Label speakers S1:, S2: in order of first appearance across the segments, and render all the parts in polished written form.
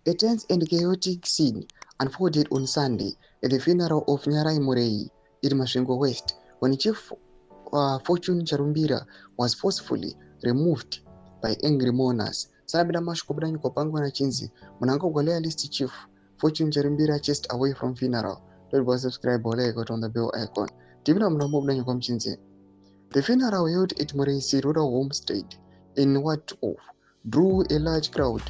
S1: A tense and chaotic scene unfolded on Sunday at the funeral of Nyarai Murray in Masvingo West, when Chief Fortune Charumbira was forcefully removed by angry mourners. Sabida mashkobra nyukopangwa na chinzi. Mnangagwa list Chief Fortune Charumbira chased away from funeral. Don't was subscribe or like on the bell icon. Tibina mnamobra nyukom chinzi. The funeral held at Murray's rural homestead in what of drew a large crowd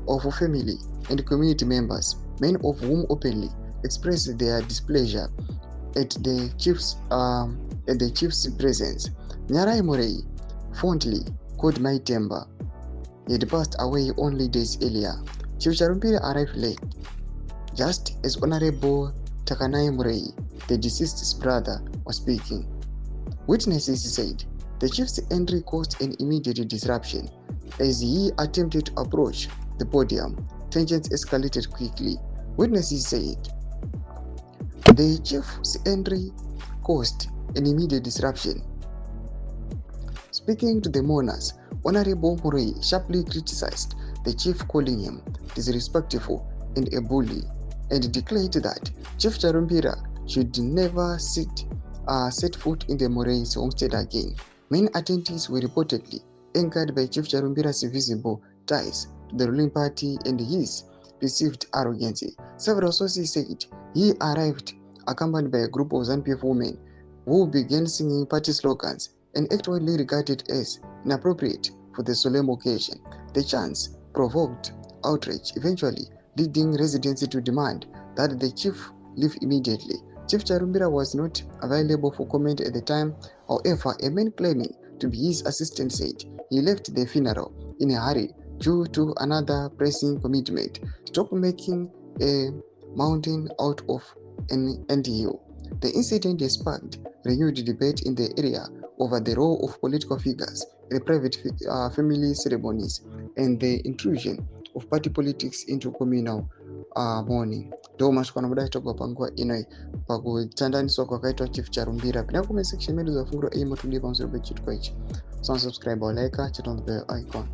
S1: of family and community members, many of whom openly expressed their displeasure at the chief's presence. Nyarai Murray, fondly called my temper, had passed away only days earlier. Chief Charumbira arrived late, just as Honorable Takanai Murray, the deceased's brother, was speaking. Witnesses said the chief's entry caused an immediate disruption. As he attempted to approach the podium, tensions escalated quickly. Witnesses said the chief's entry caused an immediate disruption. Speaking to the mourners, Honorable Murray sharply criticized the chief, calling him disrespectful and a bully, and declared that Chief Charumbira should never set foot in the Murray's homestead again. Many attendees were reportedly angered by Chief Charumbira's visible ties to the ruling party and his perceived arrogance. Several sources said he arrived accompanied by a group of ZANU-PF women who began singing party slogans and actually regarded as inappropriate for the solemn occasion. The chants provoked outrage, eventually leading residents to demand that the chief leave immediately. Chief Charumbira was not available for comment at the time. However, a man claiming to be his assistant said he left the funeral in a hurry due to another pressing commitment. Stop making a mountain out of an anthill. The incident has sparked renewed debate in the area over the role of political figures in private family ceremonies and the intrusion of party politics into communal mourning. Ndo mashikwana mudai togopangwa inoi pakutandaniswa kwakaitwa Chief Charumbira. Pina comment section medu za fungulo imo tulipa msuru bechitu kwa ichi. So subscribe or like, chat on the bell icon.